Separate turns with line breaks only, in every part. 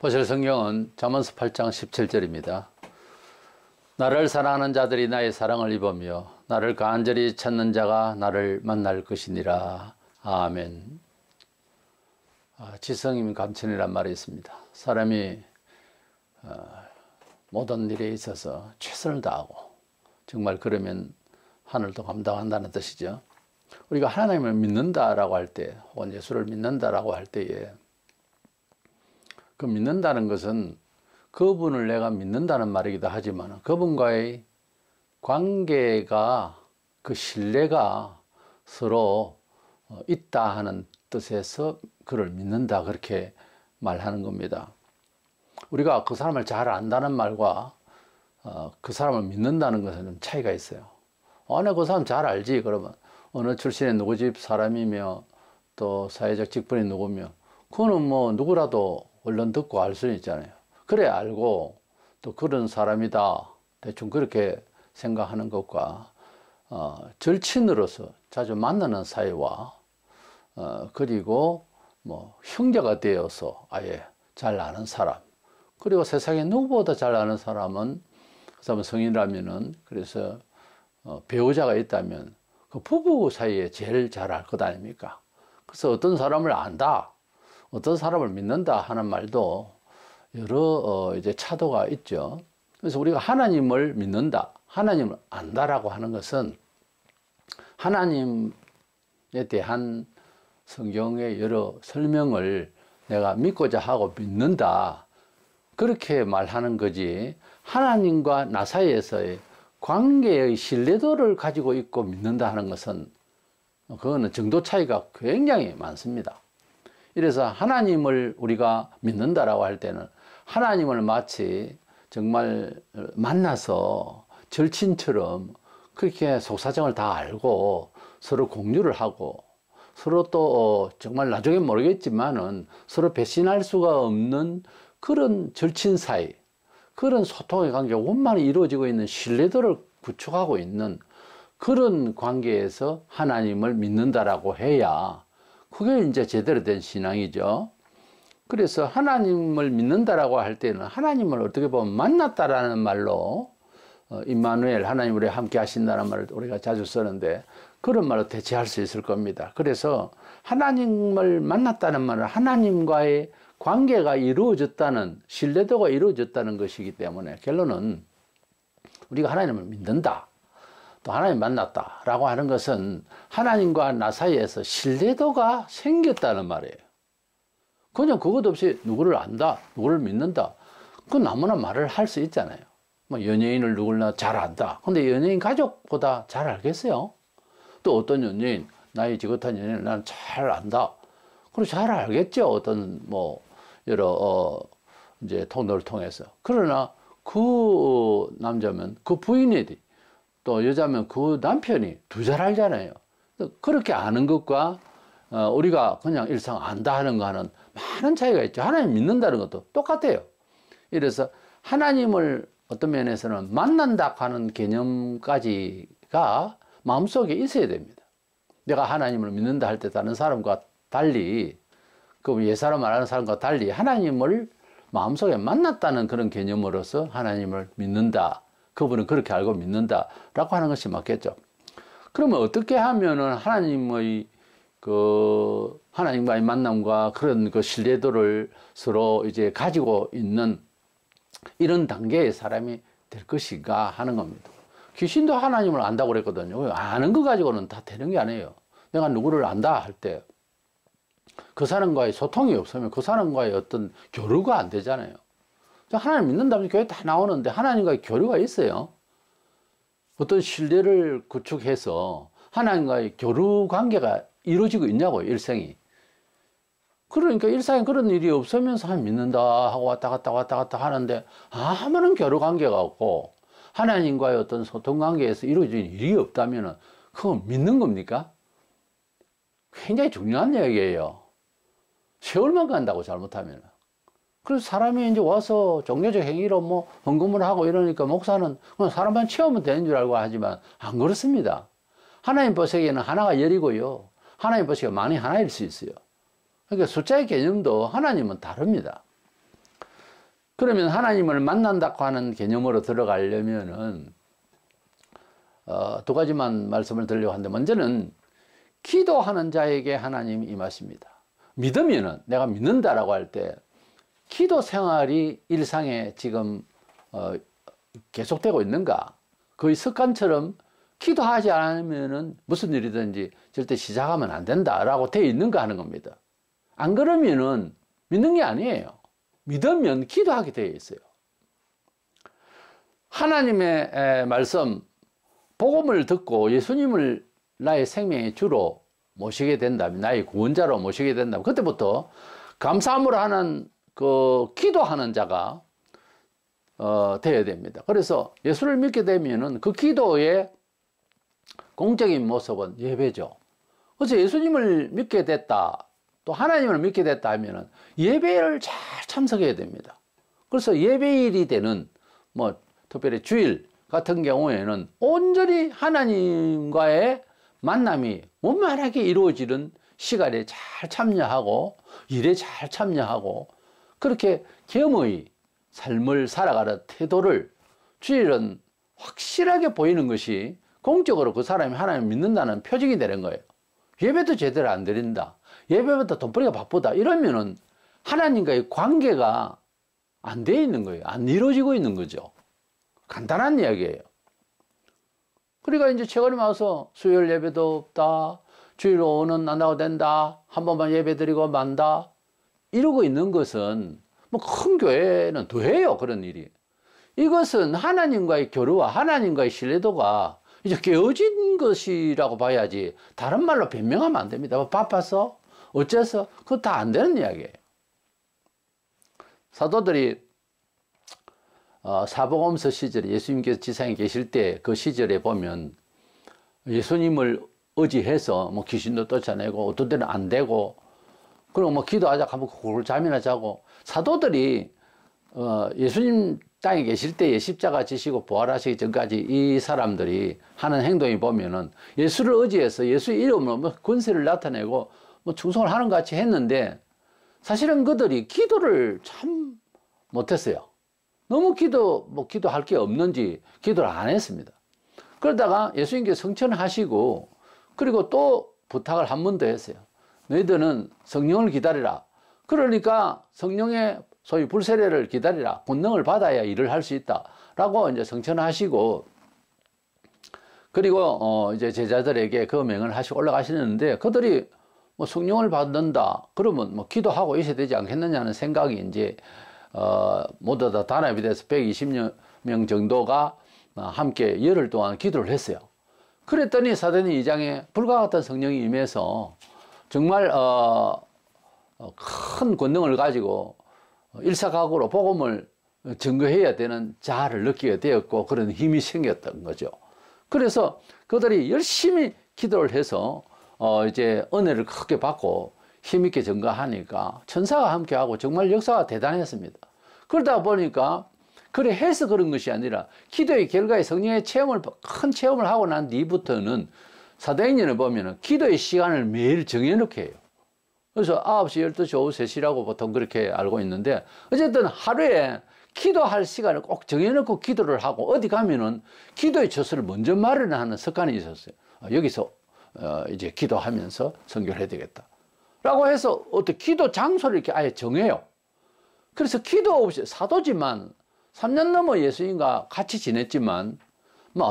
보실 성경은 잠언서 8장 17절입니다. 나를 사랑하는 자들이 나의 사랑을 입으며 나를 간절히 찾는 자가 나를 만날 것이니라. 아멘. 지성이면 감천이란 말이 있습니다. 사람이 모든 일에 있어서 최선을 다하고 정말 그러면 하늘도 감당한다는 뜻이죠. 우리가 하나님을 믿는다라고 할 때, 혹은 예수를 믿는다라고 할 때에 그 믿는다는 것은 그분을 내가 믿는다는 말이기도 하지만 그분과의 관계가, 그 신뢰가 서로 있다 하는 뜻에서 그를 믿는다, 그렇게 말하는 겁니다. 우리가 그 사람을 잘 안다는 말과 그 사람을 믿는다는 것은 좀 차이가 있어요. 내가 그 사람 잘 알지. 그러면 어느 출신의 누구 집 사람이며 또 사회적 직분이 누구며 그거는 뭐 누구라도 얼른 듣고 알 수는 있잖아요. 그래 알고 또 그런 사람이다 대충 그렇게 생각하는 것과 절친으로서 자주 만나는 사이와 그리고 뭐 형제가 되어서 아예 잘 아는 사람, 그리고 세상에 누구보다 잘 아는 사람은 그 사람은 성인이라면은, 그래서 배우자가 있다면 그 부부 사이에 제일 잘 알 것 아닙니까? 그래서 어떤 사람을 안다, 어떤 사람을 믿는다 하는 말도 여러 이제 차도가 있죠. 그래서 우리가 하나님을 믿는다, 하나님을 안다라고 하는 것은 하나님에 대한 성경의 여러 설명을 내가 믿고자 하고 믿는다, 그렇게 말하는 거지, 하나님과 나 사이에서의 관계의 신뢰도를 가지고 있고 믿는다 하는 것은 그거는 정도 차이가 굉장히 많습니다. 이래서 하나님을 우리가 믿는다라고 할 때는 하나님을 마치 정말 만나서 절친처럼 그렇게 속사정을 다 알고 서로 공유를 하고 서로 또 정말 나중에 모르겠지만은 서로 배신할 수가 없는 그런 절친 사이, 그런 소통의 관계가 원만히 이루어지고 있는 신뢰도를 구축하고 있는 그런 관계에서 하나님을 믿는다라고 해야 그게 이제 제대로 된 신앙이죠. 그래서 하나님을 믿는다라고 할 때는 하나님을 어떻게 보면 만났다라는 말로 임마누엘, 하나님 우리와 함께 하신다는 말을 우리가 자주 쓰는데 그런 말로 대체할 수 있을 겁니다. 그래서 하나님을 만났다는 말은 하나님과의 관계가 이루어졌다는, 신뢰도가 이루어졌다는 것이기 때문에 결론은 우리가 하나님을 믿는다, 또 하나님 만났다라고 하는 것은 하나님과 나 사이에서 신뢰도가 생겼다는 말이에요. 그냥 그것 없이 누구를 안다, 누구를 믿는다, 그건 아무나 말을 할 수 있잖아요. 뭐 연예인을 누구나 잘 안다. 근데 연예인 가족보다 잘 알겠어요? 또 어떤 연예인, 나이 지긋한 연예인을 나는 잘 안다. 그리고 잘 알겠죠. 어떤 뭐 여러 이제 통로를 통해서. 그러나 그 남자면 그 부인이, 또 여자면 그 남편이 더 잘 알잖아요. 그렇게 아는 것과 우리가 그냥 일상 안다 하는 거는 많은 차이가 있죠. 하나님 믿는다는 것도 똑같아요. 이래서 하나님을 어떤 면에서는 만난다 하는 개념까지가 마음속에 있어야 됩니다. 내가 하나님을 믿는다 할 때 다른 사람과 달리, 그 옛사람 말하는 사람과 달리 하나님을 마음속에 만났다는 그런 개념으로서 하나님을 믿는다, 그분은 그렇게 알고 믿는다라고 하는 것이 맞겠죠. 그러면 어떻게 하면은 하나님의 하나님과의 만남과 그런 그 신뢰도를 서로 이제 가지고 있는 이런 단계의 사람이 될 것인가 하는 겁니다. 귀신도 하나님을 안다고 그랬거든요. 아는 거 가지고는 다 되는 게 아니에요. 내가 누구를 안다 할 때 그 사람과의 소통이 없으면 그 사람과의 어떤 교류가 안 되잖아요. 하나님 믿는다면 교회 다 나오는데 하나님과의 교류가 있어요. 어떤 신뢰를 구축해서 하나님과의 교류 관계가 이루어지고 있냐고요, 일생이. 그러니까 일상에 그런 일이 없으면서 하나님 믿는다 하고 왔다 갔다 하는데 아무런 교류 관계가 없고 하나님과의 어떤 소통 관계에서 이루어진 일이 없다면 그건 믿는 겁니까? 굉장히 중요한 얘기예요. 세월만 간다고 잘못하면. 그래서 사람이 이제 와서 종교적 행위로 뭐 헌금을 하고 이러니까 목사는 그냥 사람만 채우면 되는 줄 알고 하지만 안 그렇습니다. 하나님 보시기에는 하나가 열이고요. 하나님 보시기에 만이 하나일 수 있어요. 그러니까 숫자의 개념도 하나님은 다릅니다. 그러면 하나님을 만난다고 하는 개념으로 들어가려면은 두 가지만 말씀을 드리려고 하는데, 먼저는 기도하는 자에게 하나님이 임하십니다. 믿으면은, 내가 믿는다라고 할 때 기도 생활이 일상에 지금 계속되고 있는가? 거의 습관처럼 기도하지 않으면은 무슨 일이든지 절대 시작하면 안 된다라고 되어 있는가 하는 겁니다. 안 그러면은 믿는 게 아니에요. 믿으면 기도하게 되어 있어요. 하나님의 말씀, 복음을 듣고 예수님을 나의 생명의 주로 모시게 된다면, 나의 구원자로 모시게 된다면, 그때부터 감사함으로 하는 그 기도하는 자가 되어야 됩니다. 그래서 예수를 믿게 되면은 그 기도의 공적인 모습은 예배죠. 그래서 예수님을 믿게 됐다, 또 하나님을 믿게 됐다 하면은 예배를 잘 참석해야 됩니다. 그래서 예배일이 되는 특별히 주일 같은 경우에는 온전히 하나님과의 만남이 원만하게 이루어지는 시간에 잘 참여하고 일에 잘 참여하고 그렇게 겸의 삶을 살아가는 태도를 주일은 확실하게 보이는 것이 공적으로 그 사람이 하나님을 믿는다는 표징이 되는 거예요. 예배도 제대로 안 드린다, 예배보다 돈벌이가 바쁘다, 이러면은 하나님과의 관계가 안 돼 있는 거예요. 안 이루어지고 있는 거죠. 간단한 이야기예요. 그러니까 이제 최근에 와서 수요일 예배도 없다, 주일 오후는 안 나가도 된다, 한 번만 예배 드리고 만다, 이러고 있는 것은 큰 교회는 더 해요, 그런 일이. 이것은 하나님과의 교류와 하나님과의 신뢰도가 이제 깨어진 것이라고 봐야지, 다른 말로 변명하면 안 됩니다. 바빠서 어째서, 그거 다 안 되는 이야기예요. 사도들이 사복음서 시절에 예수님께서 지상에 계실 때 그 시절에 보면 예수님을 의지해서 귀신도 쫓아내고 어떤 때는 안 되고, 그리고 기도하자 하면 그걸 잠이나 자고, 사도들이 예수님 땅에 계실 때에 십자가 지시고 부활하시기 전까지 이 사람들이 하는 행동이 보면은 예수를 의지해서 예수 이름으로 권세를 나타내고 충성을 하는 것 같이 했는데, 사실은 그들이 기도를 참 못했어요. 너무 기도할 게 없는지 기도를 안 했습니다. 그러다가 예수님께서 성천하시고, 그리고 또 부탁을 한 번 더 했어요. 너희들은 성령을 기다리라. 그러니까 성령의 소위 불세례를 기다리라. 권능을 받아야 일을 할 수 있다. 라고 이제 성천하시고, 그리고 이제 제자들에게 그 명을 하시고 올라가시는데, 그들이 성령을 받는다, 그러면 기도하고 있어야 되지 않겠느냐는 생각이 이제 모두 다 단합이 돼서 120명 정도가 함께 열흘 동안 기도를 했어요. 그랬더니 사도행전 2장에 불과 같은 성령이 임해서 정말 큰 권능을 가지고 일사각오로 복음을 증거해야 되는 자아를 느끼게 되었고, 그런 힘이 생겼던 거죠. 그래서 그들이 열심히 기도를 해서 이제 은혜를 크게 받고 힘있게 증거하니까 천사가 함께하고 정말 역사가 대단했습니다. 그러다 보니까 그래 해서 그런 것이 아니라 기도의 결과에 성령의 큰 체험을 하고 난 뒤부터는 사도행전을 보면은 기도의 시간을 매일 정해놓게 해요. 그래서 9시, 12시, 오후 3시라고 보통 그렇게 알고 있는데, 어쨌든 하루에 기도할 시간을 꼭 정해놓고 기도를 하고, 어디 가면은 기도의 처소를 먼저 마련하는 습관이 있었어요. 여기서 이제 기도하면서 선교를 해야 되겠다 라고 해서 어떤 기도 장소를 이렇게 아예 정해요. 그래서 기도 없이, 사도지만 3년 넘어 예수님과 같이 지냈지만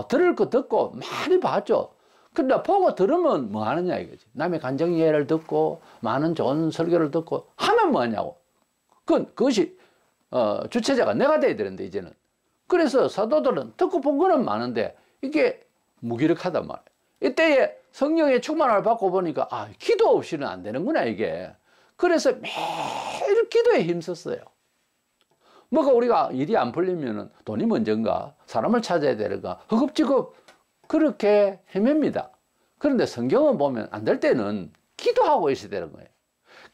들을 거 듣고 많이 봤죠. 근데 보고 들으면 뭐 하느냐 이거지. 남의 간증 이해를 듣고 많은 좋은 설교를 듣고 하면 뭐 하냐고. 그것이 주체자가 내가 돼야 되는데 이제는. 그래서 사도들은 듣고 본 거는 많은데 이게 무기력하단 말이에요. 이때에 성령의 충만을 받고 보니까 기도 없이는 안 되는구나 이게. 그래서 매일 기도에 힘썼어요. 우리가 일이 안 풀리면은 돈이 먼저인가, 사람을 찾아야 되는가, 허겁지겁 그렇게 헤맵니다. 그런데 성경은 보면 안 될 때는 기도하고 있어야 되는 거예요.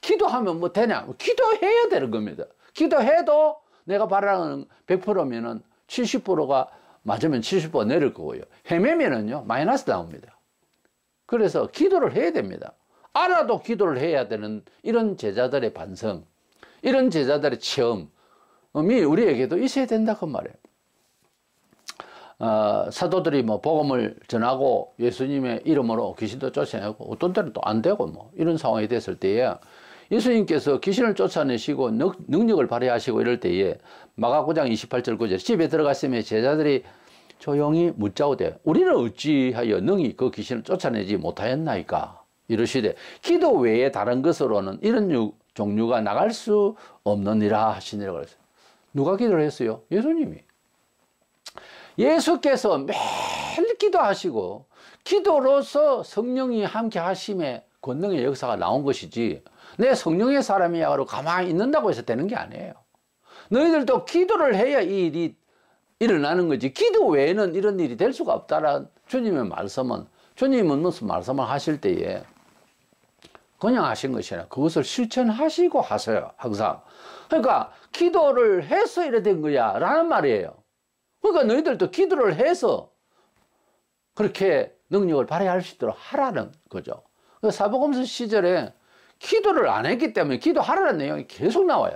기도하면 뭐 되냐? 기도해야 되는 겁니다. 기도해도 내가 바라는 100%면은 70%가 맞으면 70% 내릴 거고요. 헤매면은요, 마이너스 나옵니다. 그래서 기도를 해야 됩니다. 알아도 기도를 해야 되는 이런 제자들의 반성, 이런 제자들의 체험, 우리에게도 있어야 된다 그 말이에요. 사도들이 뭐 복음을 전하고 예수님의 이름으로 귀신도 쫓아내고 어떤 때는 또 안 되고 뭐 이런 상황이 됐을 때에 예수님께서 귀신을 쫓아내시고 능력을 발휘하시고 이럴 때에 마가 9장 28절 9절 집에 들어갔으면 제자들이 조용히 묻자오되 우리는 어찌하여 능히 그 귀신을 쫓아내지 못하였나이까 이러시되 기도 외에 다른 것으로는 이런 종류가 나갈 수 없느니라 하시니라 그랬어요. 누가 기도를 했어요? 예수님이. 예수께서 매일 기도하시고 기도로서 성령이 함께 하심의 권능의 역사가 나온 것이지 내 성령의 사람이야 하고 가만히 있는다고 해서 되는 게 아니에요. 너희들도 기도를 해야 이 일이 일어나는 거지 기도 외에는 이런 일이 될 수가 없다라는 주님의 말씀은 주님은 무슨 말씀을 하실 때에 그냥 하신 것이 아니라 그것을 실천하시고 하세요. 항상. 그러니까 기도를 해서 이래 된 거야 라는 말이에요. 그러니까 너희들도 기도를 해서 그렇게 능력을 발휘할 수 있도록 하라는 거죠. 사복음서 시절에 기도를 안 했기 때문에 기도하라는 내용이 계속 나와요.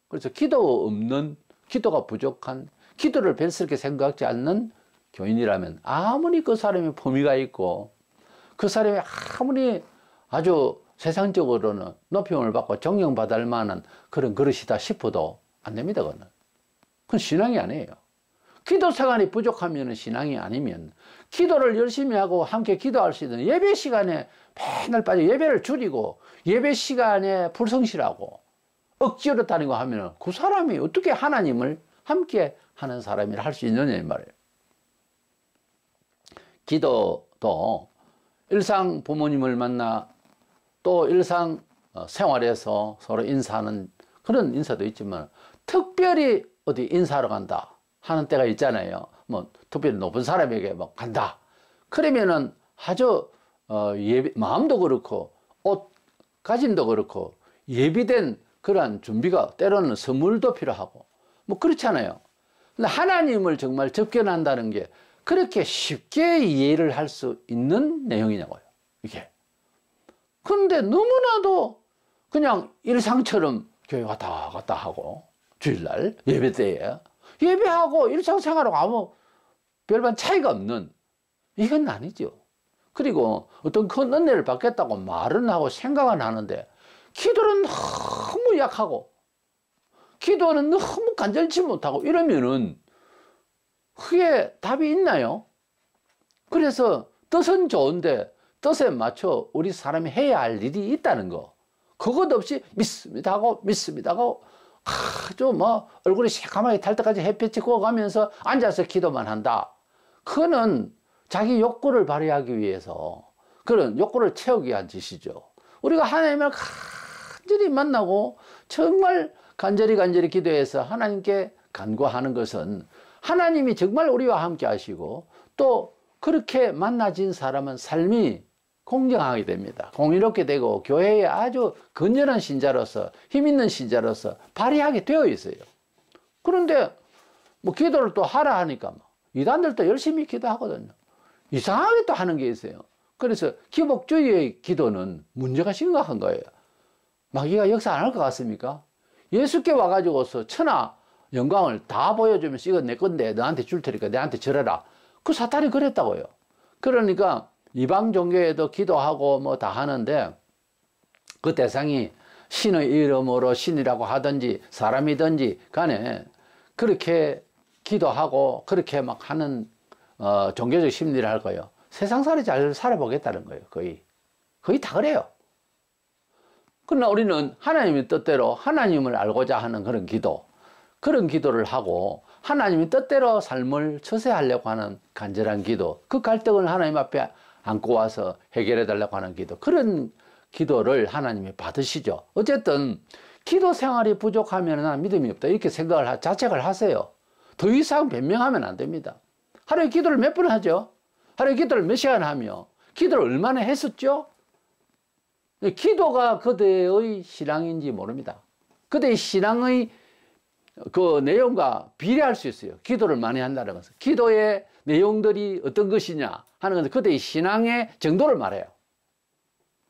그래서 기도 없는, 기도가 부족한, 기도를 별스럽게 생각지 않는 교인이라면 아무리 그 사람이 품위가 있고 그 사람이 아무리 아주 세상적으로는 높임을 받고 존경받을 만한 그런 그릇이다 싶어도 안 됩니다. 그건 신앙이 아니에요. 기도 생활이 부족하면 신앙이 아니면 기도를 열심히 하고 함께 기도할 수 있는 예배 시간에 맨날 빠져 예배를 줄이고 예배 시간에 불성실하고 억지로 다니고 하면 그 사람이 어떻게 하나님을 함께 하는 사람이라 할 수 있느냐 이 말이에요. 기도도 일상 부모님을 만나 또 일상 생활에서 서로 인사하는 그런 인사도 있지만 특별히 어디 인사하러 간다 하는 때가 있잖아요. 뭐 특별히 높은 사람에게 뭐 간다. 그러면은 아주 마음도 그렇고 옷가짐도 그렇고 예비된 그러한 준비가 때로는 선물도 필요하고 뭐 그렇잖아요. 근데 하나님을 정말 접견한다는 게 그렇게 쉽게 이해를 할 수 있는 내용이냐고요. 이게. 근데 너무나도 그냥 일상처럼 교회 왔다 갔다 하고 주일날 예배 때에 예배하고 일상생활하고 아무 별반 차이가 없는 이건 아니죠. 그리고 어떤 큰 은혜를 받겠다고 말은 하고 생각은 하는데 기도는 너무 약하고 기도는 너무 간절치 못하고 이러면은 그게 답이 있나요? 그래서 뜻은 좋은데 뜻에 맞춰 우리 사람이 해야 할 일이 있다는 거. 그것 없이 믿습니다 하고 아주 뭐 얼굴이 새까맣게 탈 때까지 햇빛이 구워가면서 앉아서 기도만 한다. 그거는 자기 욕구를 발휘하기 위해서 그런 욕구를 채우기 위한 짓이죠. 우리가 하나님을 간절히 만나고 정말 간절히 기도해서 하나님께 간구하는 것은 하나님이 정말 우리와 함께 하시고 또 그렇게 만나진 사람은 삶이 공정하게 됩니다. 공의롭게 되고 교회에 아주 건전한 신자로서 힘 있는 신자로서 발휘하게 되어 있어요. 그런데 뭐 기도를 또 하라 하니까 이단들도 열심히 기도하거든요. 이상하게 또 하는 게 있어요. 그래서 기복주의의 기도는 문제가 심각한 거예요. 마귀가 역사 안 할 것 같습니까? 예수께 와가지고서 천하 영광을 다 보여주면서 이건 내 건데 너한테 줄 테니까 내한테 절해라. 그 사탄이 그랬다고요. 그러니까 이방 종교에도 기도하고 뭐 다 하는데 그 대상이 신의 이름으로 신이라고 하든지 사람이든지 간에 그렇게 기도하고 그렇게 막 하는 종교적 심리를 할 거예요. 세상살이 잘 살아보겠다는 거예요. 거의 다 그래요. 그러나 우리는 하나님의 뜻대로 하나님을 알고자 하는 그런 기도를 하고 하나님의 뜻대로 삶을 처세하려고 하는 간절한 기도, 그 갈등을 하나님 앞에 안고 와서 해결해 달라고 하는 기도, 그런 기도를 하나님이 받으시죠. 어쨌든 기도 생활이 부족하면 난 믿음이 없다 이렇게 자책을 하세요. 더 이상 변명하면 안 됩니다. 하루에 기도를 몇 번 하죠? 하루에 기도를 몇 시간 하며 기도를 얼마나 했었죠? 기도가 그대의 신앙인지 모릅니다. 그대의 신앙의 그 내용과 비례할 수 있어요. 기도를 많이 한다는 것은. 기도의 내용들이 어떤 것이냐 하는 것은 그대의 신앙의 정도를 말해요.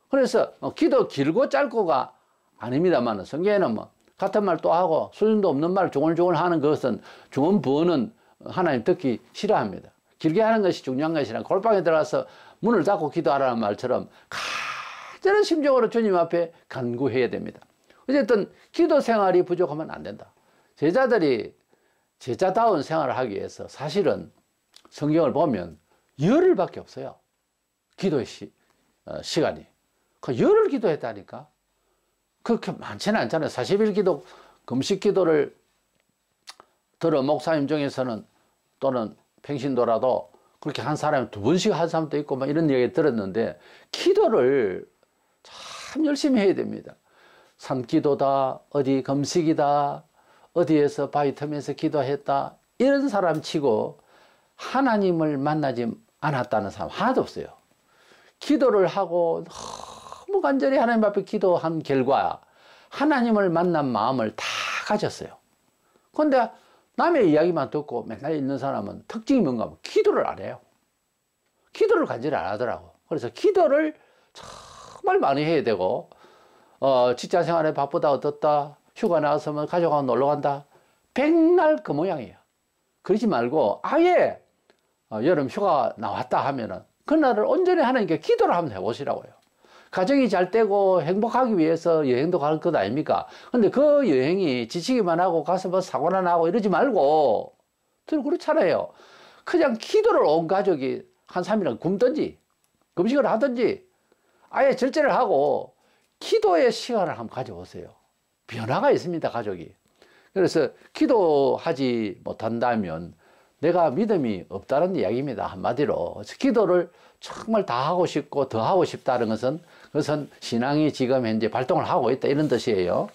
그래서 기도 길고 짧고가 아닙니다만 성경에는 뭐 같은 말 또 하고 수준도 없는 말 중얼중얼 하는 것은 중언부언은 하나님 듣기 싫어합니다. 길게 하는 것이 중요한 것이라 골방에 들어가서 문을 닫고 기도하라는 말처럼 간절한 심정으로 주님 앞에 간구해야 됩니다. 어쨌든 기도 생활이 부족하면 안 된다. 제자들이 제자다운 생활을 하기 위해서 사실은 성경을 보면 열흘밖에 없어요. 기도의 시간이. 그 열흘 기도했다니까. 그렇게 많지는 않잖아요. 40일 기도, 금식 기도를 들어 목사님 중에서는 또는 평신도라도 그렇게 한 사람이 2번씩 한 사람도 있고 막 이런 얘기 들었는데 기도를 참 열심히 해야 됩니다. 산기도다, 어디 금식이다, 어디에서 바위 틈에서 기도했다 이런 사람 치고 하나님을 만나지 않았다는 사람 하나도 없어요. 기도를 하고 너무 간절히 하나님 앞에 기도한 결과 하나님을 만난 마음을 다 가졌어요. 그런데 남의 이야기만 듣고 맨날 있는 사람은 특징이 뭔가 하면 기도를 안 해요. 기도를 간절히 안 하더라고. 그래서 기도를 정말 많이 해야 되고 직장 생활에 바쁘다 어떻다 휴가 나와서 뭐 가족하고 놀러 간다 백날 그 모양이에요. 그러지 말고 아예 여름 휴가 나왔다 하면은 그날을 온전히 하나님께 기도를 한번 해보시라고요. 가정이 잘 되고 행복하기 위해서 여행도 갈 것 아닙니까? 근데 그 여행이 지치기만 하고 가서 뭐 사고나 나고 이러지 말고 그렇잖아요. 그냥 기도를 온 가족이 한 3일은 굶든지 금식을 하든지 아예 절제를 하고 기도의 시간을 한번 가져오세요. 변화가 있습니다, 가족이. 그래서 기도하지 못한다면 내가 믿음이 없다는 이야기입니다. 한마디로. 기도를 정말 다 하고 싶고 더 하고 싶다는 것은 그것은 신앙이 지금 현재 발동을 하고 있다 이런 뜻이에요.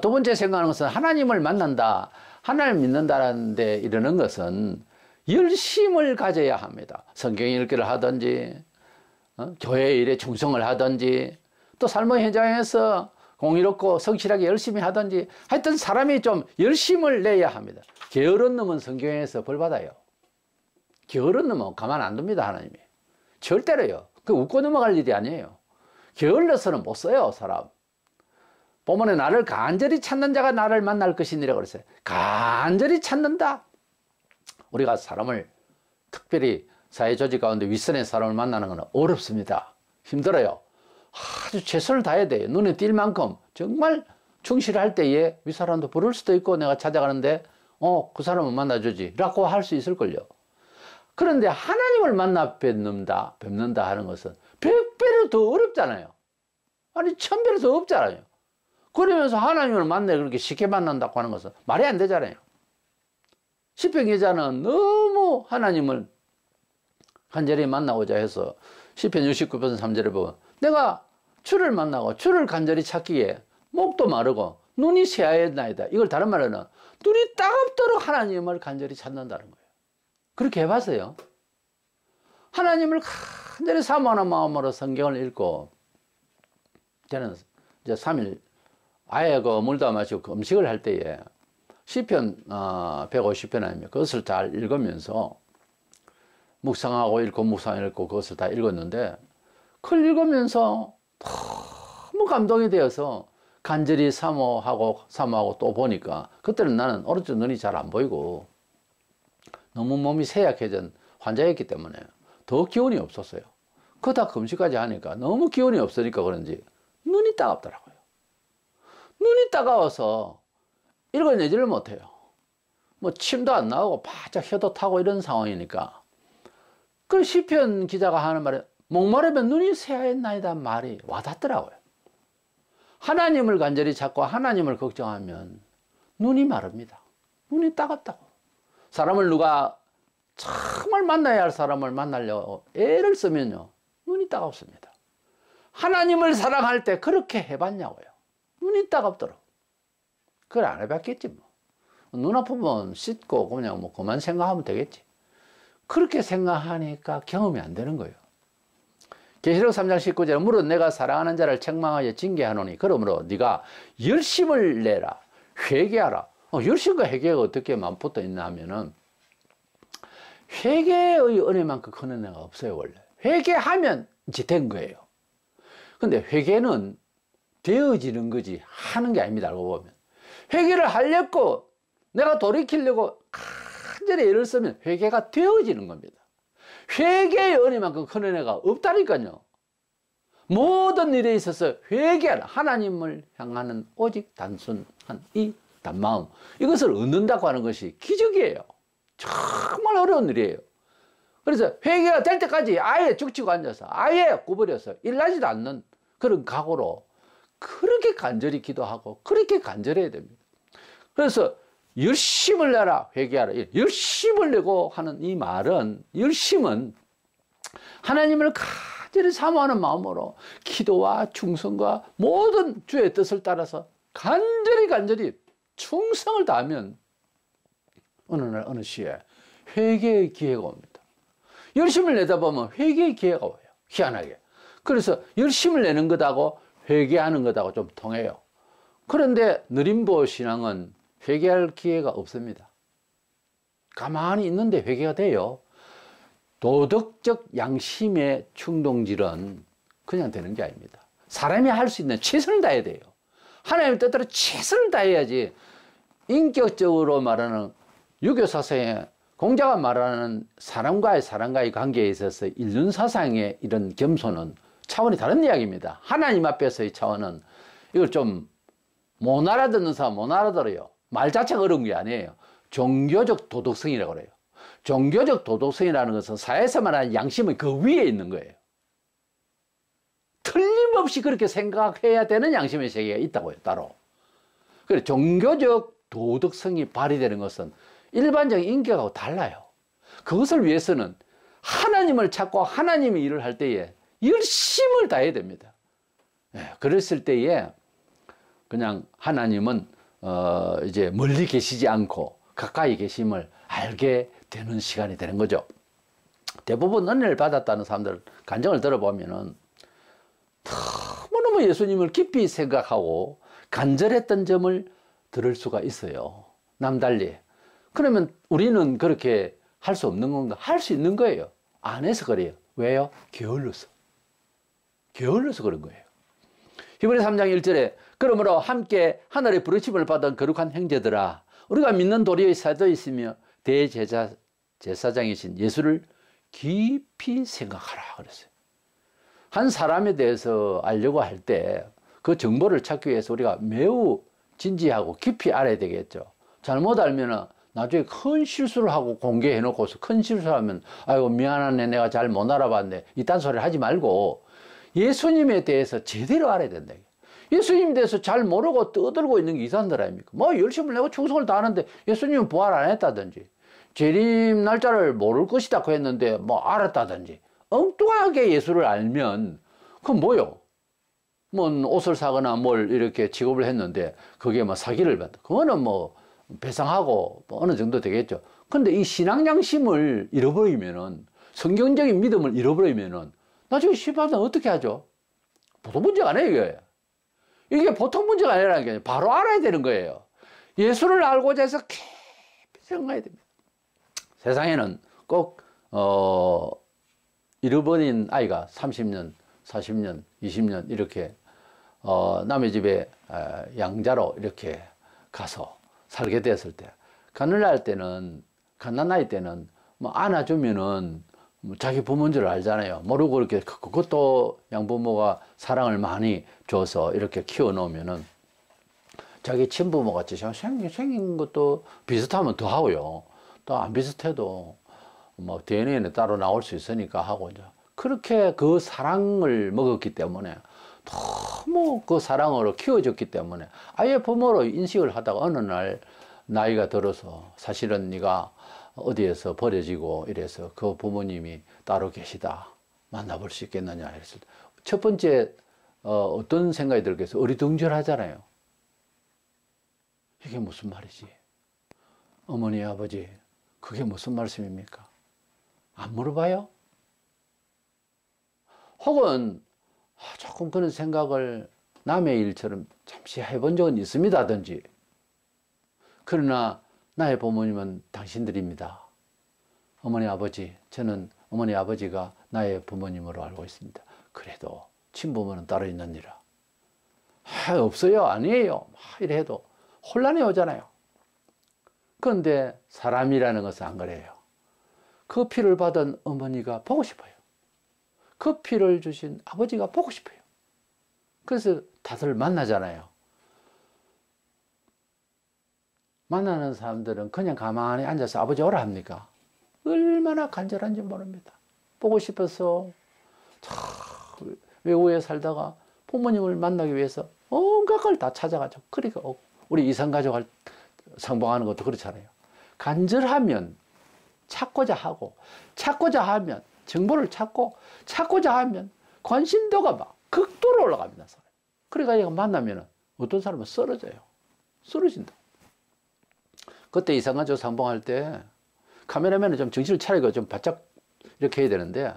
두 번째 생각하는 것은 하나님을 만난다, 하나님을 믿는다는 데 이르는 것은 열심을 가져야 합니다. 성경 읽기를 하든지 교회 일에 충성을 하든지 또 삶의 현장에서 공의롭고 성실하게 열심히 하든지 하여튼 사람이 좀 열심을 내야 합니다. 게으른 놈은 성경에서 벌 받아요. 게으른 놈은 가만 안 둡니다, 하나님이. 절대로요. 그 웃고 넘어갈 일이 아니에요. 게을러서는 못 써요, 사람. 본문에 나를 간절히 찾는 자가 나를 만날 것이니라 그랬어요. 간절히 찾는다. 우리가 사람을 특별히 사회조직 가운데 윗선의 사람을 만나는 건 어렵습니다. 힘들어요. 아주 최선을 다해야 돼요. 눈에 띌 만큼 정말 충실할 때에 윗사람도 부를 수도 있고 내가 찾아가는데 그 사람은 만나주지 라고 할 수 있을걸요. 그런데 하나님을 만나 뵙는다 하는 것은 100배로 더 어렵잖아요. 아니 1000배로 더 없잖아요. 그러면서 하나님을 만나 그렇게 쉽게 만난다고 하는 것은 말이 안 되잖아요. 시편 기자는 너무 하나님을 간절히 만나고자 해서 시편 69편 3절에 보면 내가 주를 만나고 주를 간절히 찾기에 목도 마르고 눈이 새하였나이다. 이걸 다른 말로는 눈이 따갑도록 하나님을 간절히 찾는다는 거예요. 그렇게 해봤어요. 하나님을 간절히 사모하는 마음으로 성경을 읽고 저는 이제 3일 아예 그 물도 마시고 음식을 할 때에 시편 150편 아닙니까? 그것을 잘 읽으면서 묵상하고 읽고 그것을 다 읽었는데 그걸 읽으면서 너무 감동이 되어서 간절히 사모하고 또 보니까 그때는 나는 오른쪽 눈이 잘 안 보이고 너무 몸이 쇠약해진 환자였기 때문에 더 기운이 없었어요. 그거 다 금식까지 하니까 너무 기운이 없으니까 그런지 눈이 따갑더라고요. 눈이 따가워서 읽어내지를 못해요. 뭐 침도 안 나오고 바짝 혀도 타고 이런 상황이니까 그 시편 기자가 하는 말에 목마르면 눈이 새하였나이다 말이 와닿더라고요. 하나님을 간절히 찾고 하나님을 걱정하면 눈이 마릅니다. 눈이 따갑다고. 사람을 누가 정말 만나야 할 사람을 만나려고 애를 쓰면요 눈이 따갑습니다. 하나님을 사랑할 때 그렇게 해봤냐고요. 눈이 따갑더라고. 그걸 안 해봤겠지 뭐. 눈 아프면 씻고 그냥 뭐 그만 생각하면 되겠지. 그렇게 생각하니까 경험이 안 되는 거예요. 계시록 3장 19절에 물은 내가 사랑하는 자를 책망하여 징계하노니 그러므로 네가 열심을 내라 회개하라. 열심과 회개가 어떻게 맞붙어 있나 하면은 회개의 은혜만큼 큰 은혜가 없어요. 원래 회개하면 이제 된 거예요. 근데 회개는 되어지는 거지 하는 게 아닙니다. 알고 보면 회개를 하려고 내가 돌이키려고 간절히 애를 쓰면 회개가 되어지는 겁니다. 회개의 은혜만큼 큰 은혜가 없다니까요. 모든 일에 있어서 회개하는 하나님을 향하는 오직 단순한 이 단마음, 이것을 얻는다고 하는 것이 기적이에요. 정말 어려운 일이에요. 그래서 회개가 될 때까지 아예 죽치고 앉아서 아예 구부려서 일나지도 않는 그런 각오로 그렇게 간절히 기도하고 그렇게 간절해야 됩니다. 그래서 열심을 내라 회개하라, 열심을 내고 하는 이 말은, 열심은 하나님을 간절히 사모하는 마음으로 기도와 충성과 모든 주의 뜻을 따라서 간절히 충성을 다하면 어느 날 어느 시에 회개의 기회가 옵니다. 열심을 내다 보면 회개의 기회가 와요. 희한하게. 그래서 열심을 내는 것하고 회개하는 것하고 좀 통해요. 그런데 느림보 신앙은 회개할 기회가 없습니다. 가만히 있는데 회개가 돼요. 도덕적 양심의 충동질은 그냥 되는 게 아닙니다. 사람이 할 수 있는 최선을 다해야 돼요. 하나님의 뜻대로 최선을 다해야지. 인격적으로 말하는 유교사상의 공자가 말하는 사람과의 관계에 있어서 인륜사상의 이런 겸손은 차원이 다른 이야기입니다. 하나님 앞에서의 차원은 이걸 좀 못 알아듣는 사람 못 알아들어요. 말 자체가 어려운 게 아니에요. 종교적 도덕성이라고 그래요. 종교적 도덕성이라는 것은 사회에서 말하는 양심의 그 위에 있는 거예요. 틀림없이 그렇게 생각해야 되는 양심의 세계가 있다고요, 따로. 그래, 종교적 도덕성이 발휘되는 것은 일반적인 인격하고 달라요. 그것을 위해서는 하나님을 찾고 하나님의 일을 할 때에 열심을 다해야 됩니다. 그랬을 때에 그냥 하나님은 이제 멀리 계시지 않고 가까이 계심을 알게 되는 시간이 되는 거죠. 대부분 은혜를 받았다는 사람들 간증을 들어보면은 너무너무 예수님을 깊이 생각하고 간절했던 점을 들을 수가 있어요. 남달리. 그러면 우리는 그렇게 할 수 없는 건가? 할 수 있는 거예요. 안 해서 그래요. 왜요? 게을러서. 게을러서 그런 거예요. 히브리 3장 1절에 그러므로 함께 하늘의 부르심을 받은 거룩한 형제들아, 우리가 믿는 도리의 사도이시며 제사장이신 예수를 깊이 생각하라 그랬어요. 한 사람에 대해서 알려고 할 때 그 정보를 찾기 위해서 우리가 매우 진지하고 깊이 알아야 되겠죠. 잘못 알면은 나중에 큰 실수를 하고 공개해 놓고서 큰 실수를 하면 아이고 미안하네, 내가 잘 못 알아봤네, 이딴 소리를 하지 말고 예수님에 대해서 제대로 알아야 된다. 예수님에 대해서 잘 모르고 떠들고 있는 게 이상한 들 아닙니까? 뭐 열심을 내고 충성을 다하는데 예수님은 부활 안 했다든지 재림 날짜를 모를 것이다 그 했는데 뭐 알았다든지 엉뚱하게 예수를 알면 그건 뭐요? 뭐 옷을 사거나 뭘 이렇게 취급을 했는데 그게 뭐 사기를 받다. 그거는 뭐 배상하고 뭐 어느 정도 되겠죠. 근데 이 신앙 양심을 잃어버리면은, 성경적인 믿음을 잃어버리면은 나중에 심판은 어떻게 하죠? 보통 문제가 아니에요, 이게. 이게 보통 문제가 아니라는 게 바로 알아야 되는 거예요. 예수를 알고자 해서 깊이 생각해야 됩니다. 세상에는 꼭 잃어버린 아이가 30년, 40년, 20년 이렇게 남의 집에 양자로 이렇게 가서 살게 됐을 때, 가난할 때는, 가난할 때는 뭐 안아주면은 뭐 자기 부모인 줄 알잖아요. 모르고 이렇게 그것도 양부모가 사랑을 많이 줘서 이렇게 키워 놓으면은 자기 친부모 같이 생긴 것도 비슷하면 더 하고요. 또 안 비슷해도 뭐 DNA는 따로 나올 수 있으니까 하고 이제 그렇게 그 사랑을 먹었기 때문에 너무 그 사랑으로 키워졌기 때문에 아예 부모로 인식을 하다가 어느 날 나이가 들어서 사실은 네가 어디에서 버려지고 이래서 그 부모님이 따로 계시다, 만나볼 수 있겠느냐 이랬을 때 첫 번째 어떤 생각이 들겠어요? 어리둥절하잖아요. 이게 무슨 말이지? 어머니 아버지 그게 무슨 말씀입니까? 안 물어봐요? 혹은 조금 그런 생각을 남의 일처럼 잠시 해본 적은 있습니다든지, 그러나 나의 부모님은 당신들입니다. 어머니 아버지, 저는 어머니 아버지가 나의 부모님으로 알고 있습니다. 그래도 친부모는 따로 있느니라. 없어요, 아니에요, 이래 해도 혼란이 오잖아요. 그런데 사람이라는 것은 안 그래요. 커피를 받은 어머니가 보고 싶어요. 커피를 주신 아버지가 보고 싶어요. 그래서 다들 만나잖아요. 만나는 사람들은 그냥 가만히 앉아서 아버지 오라 합니까? 얼마나 간절한지 모릅니다. 보고 싶어서 외국에 살다가 부모님을 만나기 위해서 온갖 걸 다 찾아가죠. 그러니까 우리 이산가족 상봉하는 것도 그렇잖아요. 간절하면 찾고자 하고, 찾고자 하면 정보를 찾고자 하면 관심도가 막 극도로 올라갑니다. 그러니까 만나면 어떤 사람은 쓰러진다. 그때 이산가족 상봉할 때 카메라맨은 좀 정신을 차리고 좀 바짝 이렇게 해야 되는데,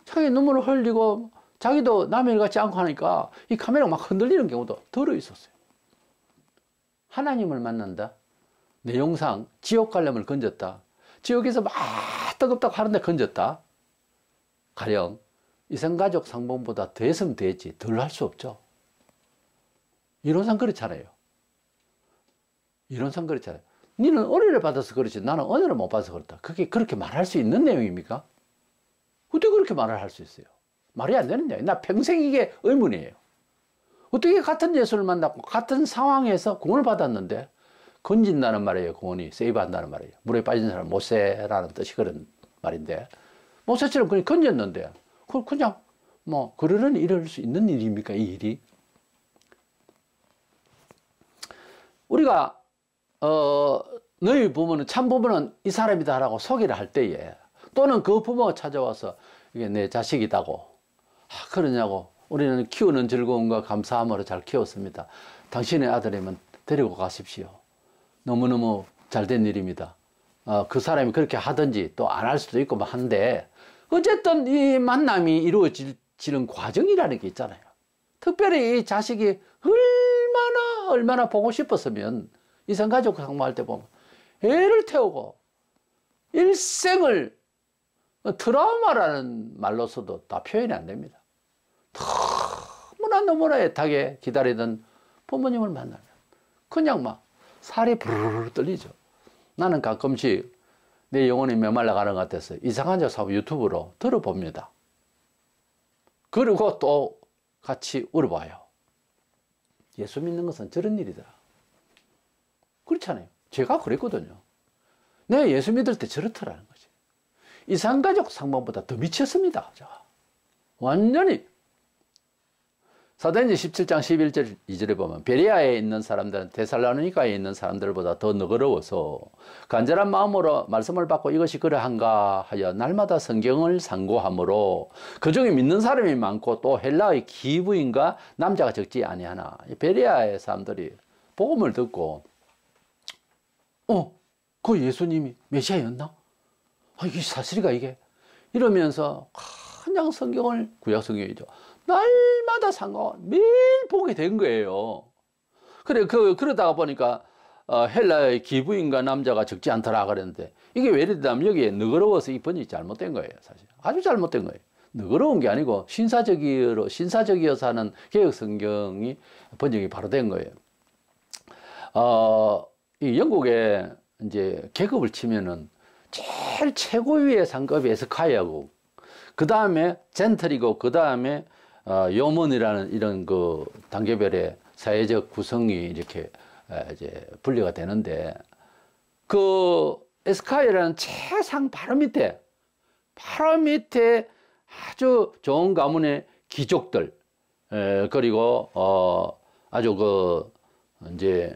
자기 눈물을 흘리고 자기도 남의 일 같지 않고 하니까 이 카메라가 막 흔들리는 경우도 들어 있었어요. 하나님을 만난다. 내 영상 지옥 갈렘을 건졌다. 지옥에서 막 뜨겁다고 하는데 건졌다. 가령 이산가족 상봉보다 더 했으면 됐지 덜 할 수 없죠. 이론상 그렇잖아요. 니는 은혜를 받아서 그렇지 나는 은혜를 못 받아서 그렇다. 그게 그렇게 말할 수 있는 내용입니까? 어떻게 그렇게 말을 할 수 있어요? 말이 안 되는 얘기예요. 나 평생 이게 의문이에요. 어떻게 같은 예수를 만났고 같은 상황에서 구원을 받았는데 건진다는 말이에요. 구원이 세이브한다는 말이에요. 물에 빠진 사람 모세라는 뜻이 그런 말인데, 모세처럼 그냥 건졌는데 그냥 뭐 그러는 이럴 수 있는 일입니까? 이 일이 우리가 너희 부모는 참 부모는 이 사람이다라고 소개를 할 때에, 또는 그 부모가 찾아와서 이게 내 자식이다고 그러냐고, 우리는 키우는 즐거움과 감사함으로 잘 키웠습니다. 당신의 아들이면 데리고 가십시오. 너무너무 잘된 일입니다. 그 사람이 그렇게 하든지 또 안 할 수도 있고 한데, 어쨌든 이 만남이 이루어지는 과정이라는 게 있잖아요. 특별히 이 자식이 얼마나 보고 싶었으면 이산가족 상봉할 때 보면 애를 태우고 일생을 트라우마라는 말로서도 다 표현이 안 됩니다. 너무나 애타게 기다리던 부모님을 만나면 그냥 막 살이 부르르 떨리죠. 나는 가끔씩 내 영혼이 메말라 가는 것 같아서 이산가족 상봉 유튜브로 들어봅니다. 그리고 또 같이 울어봐요. 예수 믿는 것은 저런 일이다. 그렇잖아요. 제가 그랬거든요. 내가 예수 믿을 때 저렇더라는 거지. 이산가족 상봉보다 더 미쳤습니다. 제가. 완전히. 사도행전 17장 11절 2절에 보면 베레아에 있는 사람들은 데살로니가에 있는 사람들보다 더 너그러워서 간절한 마음으로 말씀을 받고 이것이 그러한가 하여 날마다 성경을 상고하므로 그중에 믿는 사람이 많고 또 헬라의 기부인과 남자가 적지 아니하나. 베레아의 사람들이 복음을 듣고 그 예수님이 메시아였나? 이게 사실이가 이게? 이러면서 그냥 성경을, 구약 성경이죠, 날마다 매일 보게 된 거예요. 그러다가 보니까 헬라의 기부인과 남자가 적지 않더라 그랬는데, 이게 왜 이러냐면 여기에 너그러워서 이 번역이 잘못된 거예요. 사실 아주 잘못된 거예요. 너그러운 게 아니고 신사적이어서 하는 개혁 성경이 번역이 바로 된 거예요. 이 영국에 이제 계급을 치면은 제일 최고위의 상급이 에스콰이어고, 그 다음에 젠틀이고, 그 다음에 요먼이라는 이런 그 단계별의 사회적 구성이 이렇게 이제 분리가 되는데, 그 에스콰이어라는 최상 바로 밑에 아주 좋은 가문의 귀족들, 그리고 아주 그 이제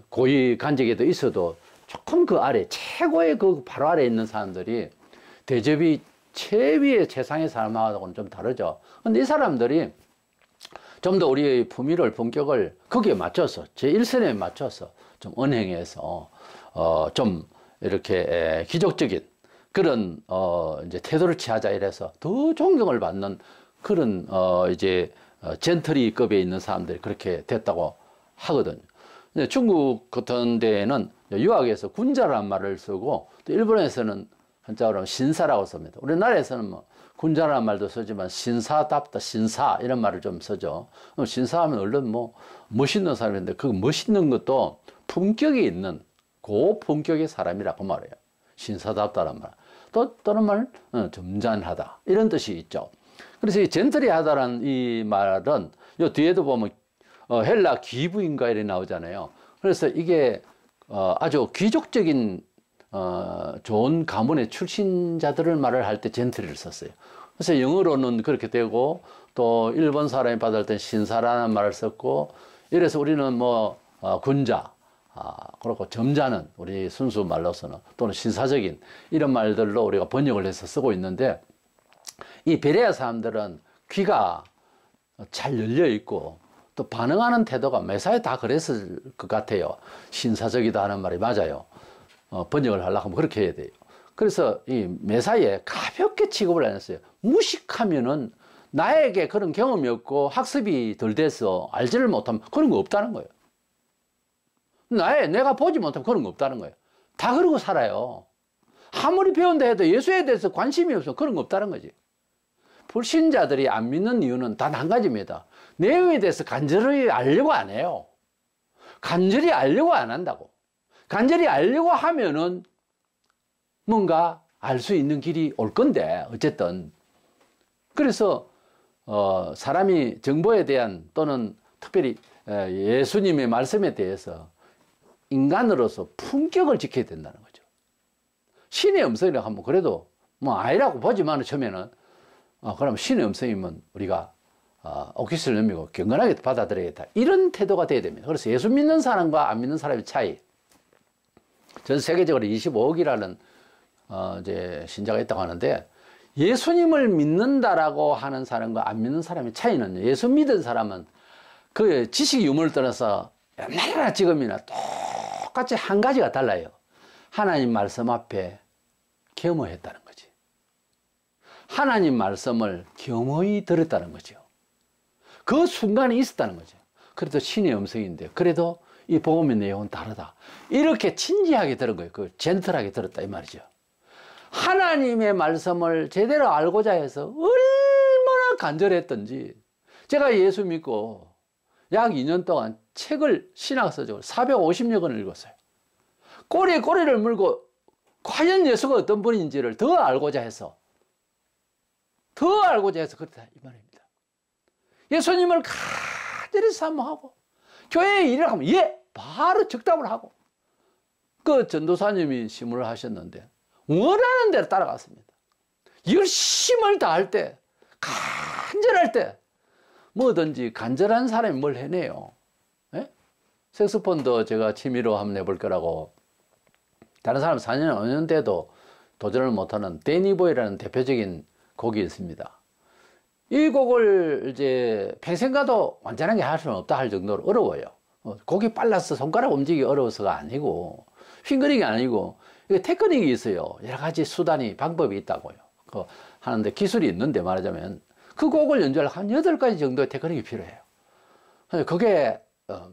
고위 간직에도 있어도 조금 그 아래, 최고의 그 바로 아래에 있는 사람들이 대접이 최위의 최상의 사람하고는 좀 다르죠. 근데 이 사람들이 좀 더 우리의 품위를, 품격을 거기에 맞춰서, 제1선에 맞춰서 좀 언행해서 좀 이렇게 기적적인 그런 이제 태도를 취하자 이래서 더 존경을 받는 그런 이제 젠트리급에 있는 사람들이 그렇게 됐다고 하거든요. 중국 같은 데에는 유학에서 군자라는 말을 쓰고, 또 일본에서는 한자어로 신사라고 씁니다. 우리나라에서는 뭐 군자라는 말도 쓰지만 신사답다, 신사 이런 말을 좀 쓰죠. 신사하면 얼른 뭐 멋있는 사람인데 그 멋있는 것도 품격이 있는 고품격의 사람이라고 말해요. 신사답다란 말. 또 다른 말 점잖하다 이런 뜻이 있죠. 그래서 이 젠틀리하다라는 이 말은 요 뒤에도 보면 헬라 기부인가 이렇게 나오잖아요. 그래서 이게 아주 귀족적인 좋은 가문의 출신자들을 말을 할 때 젠틀을 썼어요. 그래서 영어로는 그렇게 되고 또 일본 사람이 받을 때 신사라는 말을 썼고 이래서 우리는 뭐 군자 그리고 점잖은 우리 순수 말로서는 또는 신사적인 이런 말들로 우리가 번역을 해서 쓰고 있는데 이 베레아 사람들은 귀가 잘 열려 있고 또 반응하는 태도가 매사에 다 그랬을 것 같아요. 신사적이다 하는 말이 맞아요. 번역을 하려고 하면 그렇게 해야 돼요. 그래서 이 매사에 가볍게 취급을 안 했어요. 무식하면은 나에게 그런 경험이 없고 학습이 덜 돼서 알지를 못하면 그런 거 없다는 거예요. 내가 보지 못하면 그런 거 없다는 거예요. 다 그러고 살아요. 아무리 배운다 해도 예수에 대해서 관심이 없어 그런 거 없다는 거지. 불신자들이 안 믿는 이유는 단 한 가지입니다. 내용에 대해서 간절히 알려고 안 해요. 간절히 알려고 안 한다고. 간절히 알려고 하면은 뭔가 알 수 있는 길이 올 건데 어쨌든 그래서 사람이 정보에 대한 또는 특별히 예수님의 말씀에 대해서 인간으로서 품격을 지켜야 된다는 거죠. 신의 음성이라고 하면 그래도 뭐 아니라고 보지만 처음에는 그럼 신의 음성이면 우리가 오키스를 넘기고 경건하게 받아들여야겠다 이런 태도가 돼야 됩니다. 그래서 예수 믿는 사람과 안 믿는 사람의 차이 전 세계적으로 25억이라는 이제 신자가 있다고 하는데 예수님을 믿는다라고 하는 사람과 안 믿는 사람의 차이는 예수 믿은 사람은 그 지식 유무를 떠나서 옛날이나 지금이나 똑같이 한 가지가 달라요. 하나님 말씀 앞에 겸허했다는 거지. 하나님 말씀을 겸허히 들었다는 거죠. 그 순간에 있었다는 거죠. 그래도 신의 음성인데 그래도 이 복음의 내용은 다르다. 이렇게 진지하게 들은 거예요. 그 젠틀하게 들었다 이 말이죠. 하나님의 말씀을 제대로 알고자 해서 얼마나 간절했던지 제가 예수 믿고 약 2년 동안 책을 신학서적으로 450여 권을 읽었어요. 꼬리에 꼬리를 물고 과연 예수가 어떤 분인지를 더 알고자 해서 그렇다 이 말입니다. 예수님을 간절히 사모하고 교회에 일을 하면 바로 적답을 하고 그 전도사님이 시무를 하셨는데 원하는 대로 따라갔습니다. 열심을 다할 때 간절할 때 뭐든지 간절한 사람이 뭘 해내요. 예? 색소폰도 제가 취미로 한번 해볼 거라고 다른 사람 4년 5년 돼도 도전을 못하는 데니보이라는 대표적인 곡이 있습니다. 이 곡을 이제 평생 가도 완전하게 할 수는 없다 할 정도로 어려워요. 곡이 빨라서 손가락 움직이기 어려워서가 아니고 핑거링이 아니고 이게 테크닉이 있어요. 여러 가지 수단이 방법이 있다고요. 하는데 기술이 있는데 말하자면 그 곡을 연주할 한 8가지 정도의 테크닉이 필요해요. 그게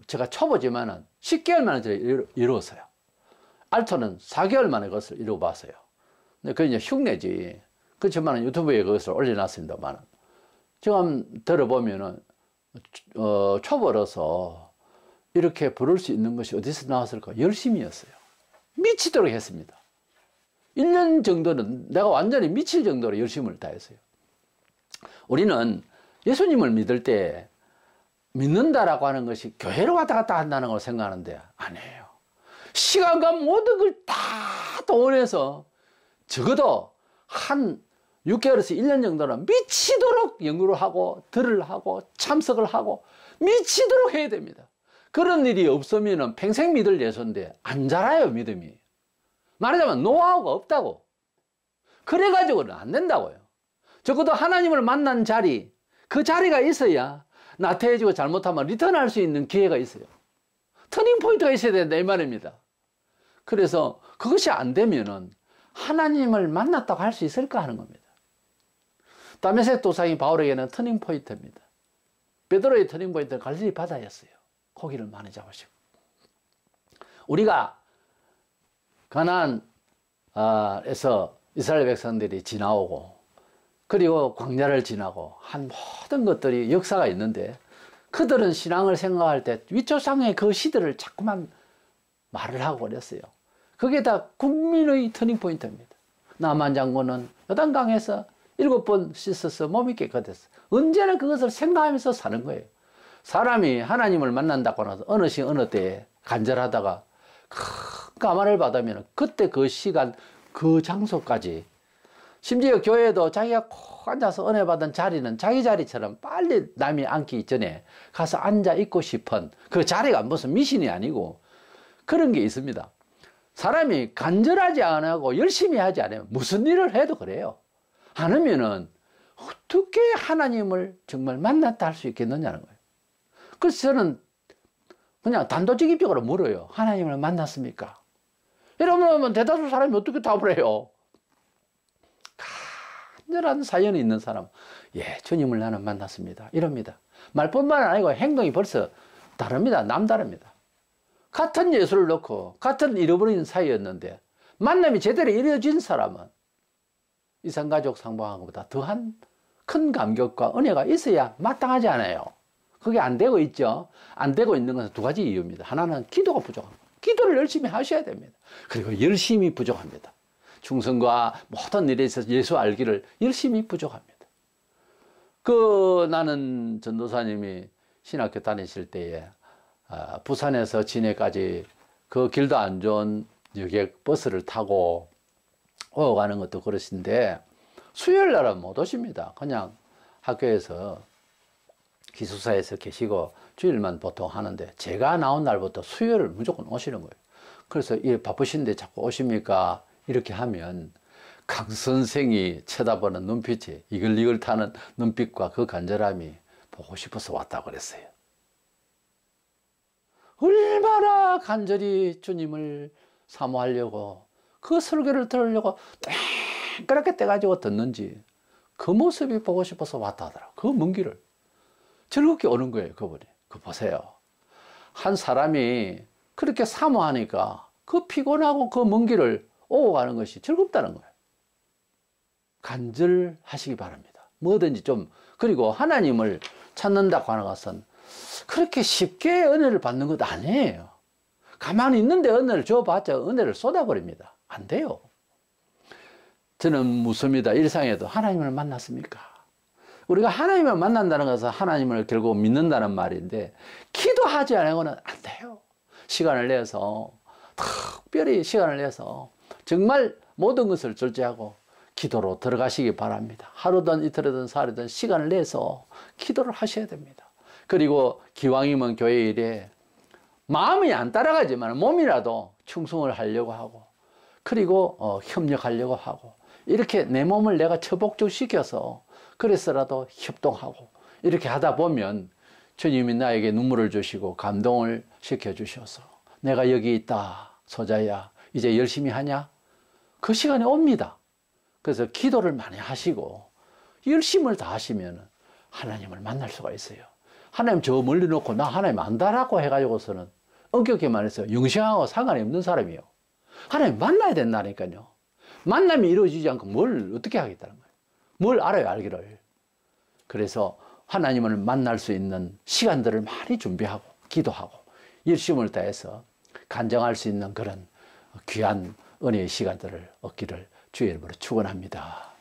제가 초보지만은 10개월 만에 이루었어요. 알토는 4개월 만에 그것을 이루어봤어요. 근데 그게 이제 흉내지. 그렇지만 유튜브에 그것을 올려놨습니다만 지금 들어보면은 초보로서 이렇게 부를 수 있는 것이 어디서 나왔을까? 열심이었어요. 미치도록 했습니다. 1년 정도는 내가 완전히 미칠 정도로 열심을 다했어요. 우리는 예수님을 믿을 때 믿는다라고 하는 것이 교회로 왔다 갔다 한다는 걸 생각하는데 아니에요. 시간과 모든 걸 다 동원해서 적어도 한 6개월에서 1년 정도는 미치도록 연구를 하고 들을 하고 참석을 하고 미치도록 해야 됩니다. 그런 일이 없으면 평생 믿을 예수인데 안 자라요 믿음이. 말하자면 노하우가 없다고. 그래가지고는 안 된다고요. 적어도 하나님을 만난 자리 그 자리가 있어야 나태해지고 잘못하면 리턴할 수 있는 기회가 있어요. 터닝 포인트가 있어야 된다 이 말입니다. 그래서 그것이 안 되면은 하나님을 만났다고 할 수 있을까 하는 겁니다. 다메섹 도상이 바울에게는 터닝 포인트입니다. 베드로의 터닝 포인트는 갈릴리 바다였어요. 고기를 많이 잡으시고. 우리가 가나안에서 이스라엘 백성들이 지나오고 그리고 광야를 지나고 한 모든 것들이 역사가 있는데 그들은 신앙을 생각할 때 윗조상의 그 시대를 자꾸만 말을 하고 그랬어요. 그게 다 국민의 터닝포인트입니다. 나만 장군은 요단강에서 7번 씻어서 몸이 깨끗했어. 언제나 그것을 생각하면서 사는 거예요. 사람이 하나님을 만난다고 나서 어느 시 어느 때에 간절하다가 큰 가만을 받으면 그때 그 시간 그 장소까지, 심지어 교회도 자기가 꼭 앉아서 은혜 받은 자리는 자기 자리처럼 빨리 남이 앉기 전에 가서 앉아 있고 싶은 그 자리가 무슨 미신이 아니고 그런 게 있습니다. 사람이 간절하지 않고 열심히 하지 않으면 무슨 일을 해도 그래요. 안 하면은 어떻게 하나님을 정말 만났다 할 수 있겠느냐는 거예요. 그래서 저는 그냥 단도직입적으로 물어요. 하나님을 만났습니까? 이러면 대다수 사람이 어떻게 답을 해요? 간절한 사연이 있는 사람, 예, 주님을 나는 만났습니다. 이럽니다. 말뿐만 아니고 행동이 벌써 다릅니다. 남다릅니다. 같은 예수를 놓고 같은 잃어버린 사이였는데 만남이 제대로 이루어진 사람은 이산가족 상봉한 것보다 더한 큰 감격과 은혜가 있어야 마땅하지 않아요. 그게 안 되고 있죠. 안 되고 있는 것은 두 가지 이유입니다. 하나는 기도가 부족합니다. 기도를 열심히 하셔야 됩니다. 그리고 열심히 부족합니다. 충성과 모든 일에 있어서 예수 알기를 열심히 부족합니다. 나는 전도사님이 신학교 다니실 때에 부산에서 진해까지 그 길도 안 좋은 여객 버스를 타고 오가는 것도 그러신데 수요일 날은 못 오십니다. 그냥 학교에서 기숙사에서 계시고 주일만 보통 하는데 제가 나온 날부터 수요일을 무조건 오시는 거예요. 그래서 바쁘신데 자꾸 오십니까? 이렇게 하면 강 선생이 쳐다보는 눈빛이 이글이글 타는 눈빛과 그 간절함이 보고 싶어서 왔다고 그랬어요. 얼마나 간절히 주님을 사모하려고 그 설교를 들으려고 그렇게 떼가지고 듣는지 그 모습이 보고 싶어서 왔다 하더라고요. 그 먼 길을 즐겁게 오는 거예요. 그분이. 그거 보세요. 한 사람이 그렇게 사모하니까 그 피곤하고 그 먼 길을 오고 가는 것이 즐겁다는 거예요. 간절하시기 바랍니다. 뭐든지 좀. 그리고 하나님을 찾는다고 하는 것은 그렇게 쉽게 은혜를 받는 것도 아니에요. 가만히 있는데 은혜를 줘봤자 은혜를 쏟아버립니다. 안 돼요. 저는 묻습니다. 일상에도 하나님을 만났습니까? 우리가 하나님을 만난다는 것은 하나님을 결국 믿는다는 말인데 기도하지 않고는 안 돼요. 시간을 내서 특별히 시간을 내서 정말 모든 것을 절제하고 기도로 들어가시기 바랍니다. 하루든 이틀이든 사흘이든 시간을 내서 기도를 하셔야 됩니다. 그리고 기왕이면 교회 일에 마음이 안 따라가지만 몸이라도 충성을 하려고 하고 그리고 협력하려고 하고 이렇게 내 몸을 내가 처복죽시켜서 그래서라도 협동하고 이렇게 하다 보면 주님이 나에게 눈물을 주시고 감동을 시켜주셔서 내가 여기 있다 소자야 이제 열심히 하냐? 그 시간이 옵니다. 그래서 기도를 많이 하시고 열심을 다 하시면 하나님을 만날 수가 있어요. 하나님 저 멀리 놓고 나 하나님 안다라고 해가지고서는 엄격히 말해서 영생하고 상관이 없는 사람이에요. 하나님 만나야 된다니까요. 만남이 이루어지지 않고 뭘 어떻게 하겠다는 거예요. 뭘 알아요, 알기를. 그래서 하나님을 만날 수 있는 시간들을 많이 준비하고 기도하고 열심을 다해서 간증할 수 있는 그런 귀한 은혜의 시간들을 얻기를 주의 이름으로 축원합니다.